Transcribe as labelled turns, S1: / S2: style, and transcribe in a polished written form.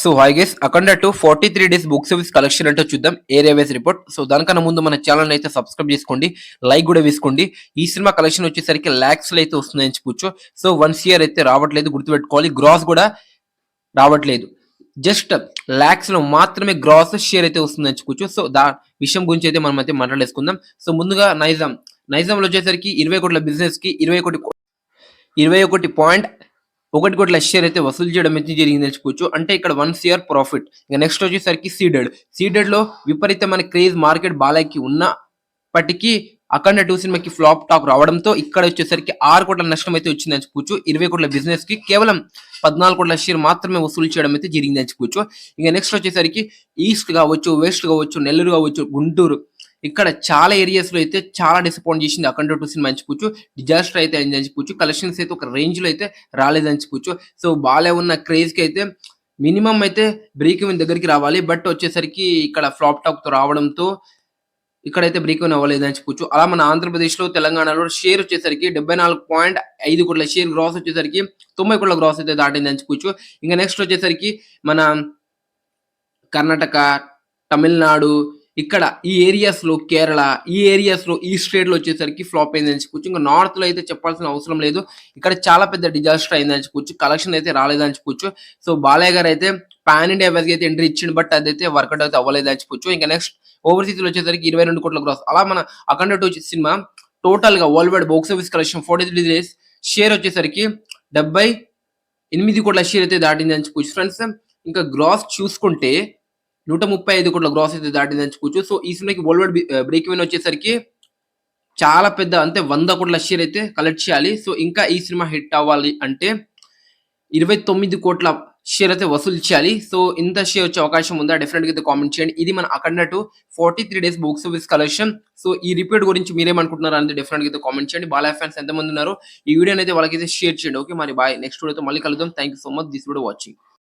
S1: So hi guys Akhanda to 43 days book service collection అంటే చూద్దాం area vice report. So దానికన్నా ముందు మన ఛానల్ అయితే సబ్స్క్రైబ్ చేసుకోండి, లైక్ కూడా వేసుకోండి. ఈ సినిమా కలెక్షన్ వచ్చేసరికి లాక్స్ లో అయితే వస్తుందని చెప్పొచ్చు. సో 1 CR అయితే రావట్లేదు, గుర్తుపెట్టుకోవాలి. గ్రాస్ కూడా రావట్లేదు, జస్ట్ లాక్స్ లో మాత్రమే గ్రాస్ షేర్ అయితే వస్తుందని చెప్పొచ్చు. సో దా విషయం గురించి అయితే మనం అయితే మాట్లాడేసుకుందాం. సో ముందుగా నైజాంలో వచ్చేసరికి 20 కోట్ల బిజినెస్ కి 21 కోట్ల షేర్ అయితే వసూలు చేయడం అయితే జరిగిందని చెప్పుకోవచ్చు. అంటే ఇక్కడ 1 CR ప్రాఫిట్. ఇక నెక్స్ట్ వచ్చేసరికి సీడెడ్ లో విపరీతమైన క్రేజ్ మార్కెట్ బాలయ్యకి ఉన్నప్పటికీ అఖండ 2 సినిమాకి ఫ్లాప్ టాక్ రావడంతో ఇక్కడ వచ్చేసరికి 6 కోట్ల నష్టం అయితే వచ్చిందని చెప్పుకోవచ్చు. 20 కోట్ల బిజినెస్ కి కేవలం 14 కోట్ల షేర్ మాత్రమే వసూలు చేయడం అయితే జరిగిందని చెప్పుకోవచ్చు. ఇక నెక్స్ట్ వచ్చేసరికి ఈస్ట్ కావచ్చు, వెస్ట్ కావచ్చు, నెల్లూరు కావచ్చు, గుంటూరు, ఇక్కడ చాలా ఏరియాస్ లో అయితే చాలా డిసప్పాయింట్ చేసింది అఖండ 2 సినిమా అని చెప్పుకోవచ్చు. డిజాస్టర్ అయితే అయింది అని చెప్పుకోవచ్చు. కలెక్షన్స్ అయితే ఒక రేంజ్ లో అయితే రాలేదని చెప్పుకోవచ్చు. సో బాలే ఉన్న క్రేజ్ కి అయితే మినిమం అయితే బ్రేక్ ఈవెన్ దగ్గరికి రావాలి. బట్ వచ్చేసరికి ఇక్కడ ఫ్లాప్ టాక్ తో రావడంతో ఇక్కడైతే బ్రేక్ ఈవెన్ అవ్వలేదని చెప్పుకోవచ్చు. అలా మన ఆంధ్రప్రదేశ్ లో, తెలంగాణలో షేర్ వచ్చేసరికి 74.5 కోట్ల షేర్, గ్రాస్ వచ్చేసరికి 90 కోట్ల గ్రాస్ అయితే దాటిందని చెప్పుకోవచ్చు. ఇంకా నెక్స్ట్ వచ్చేసరికి మన కర్ణాటక, తమిళనాడు, ఇక్కడ ఈ ఏరియాస్ లో, కేరళ, ఈ ఏరియాస్ లో, ఈ స్టేట్ లో వచ్చేసరికి ఫ్లాప్ అయిందని చెప్పుకోవచ్చు. ఇంకా నార్త్ లో అయితే చెప్పాల్సిన అవసరం లేదు, ఇక్కడ చాలా పెద్ద డిజాస్టర్ అయిందని చెప్పుకోవచ్చు. కలెక్షన్ అయితే రాలేదని చెప్పుకోవచ్చు. సో బాలయ్య గారు అయితే పాన్ ఇండియా వైజ్ అయితే ఎంట్రీ ఇచ్చిండు, బట్ అదైతే వర్కౌట్ అయితే అవ్వలేదని చెప్పుకోవచ్చు. ఇంకా నెక్స్ట్ ఓవర్సీస్ లో వచ్చేసరికి 22 కోట్ల గ్రాస్. అలా మన అఖండ 2 సినిమా టోటల్ గా world wide box office collection 43 days share వచ్చేసరికి 78 కోట్ల షేర్ అయితే దాటింది అని చెప్పుకోవచ్చు ఫ్రెండ్స్. ఇంకా గ్రాస్ చూసుకుంటే 135 కోట్ల గ్రాస్ అయితే దాటిందని చెప్పుకోవచ్చు. సో ఈ సినిమాకి వరల్డ్ వైడ్ బ్రేక్ ఈవెన్ వచ్చేసరికి చాలా పెద్ద, అంటే 100 కోట్ల షేర్ అయితే కలెక్ట్ చేయాలి. సో ఇంకా ఈ సినిమా హిట్ అవ్వాలి అంటే 29 కోట్ల షేర్ అయితే వసూలు చేయాలి. సో ఇంత షేర్ వచ్చే అవకాశం ఉందా? డెఫినెట్ గా అయితే కామెంట్ చేయండి. ఇది మన అఖండ 43 days box office collection. So ఈ రిపీట్ గురించి మీరేమనుకుంటున్నారు అనేది డెఫినెట్ గా అయితే కామెంట్ చేయండి. బాలయ్య ఫ్యాన్స్ ఎంతమంది ఉన్నారు, ఈ వీడియోని అయితే వాళ్ళకైతే షేర్ చేయండి. ఓకే మరి బాయ్, నెక్స్ట్ వీడియోతో మళ్ళీ కలుద్దాం. Thank you so much this video watching.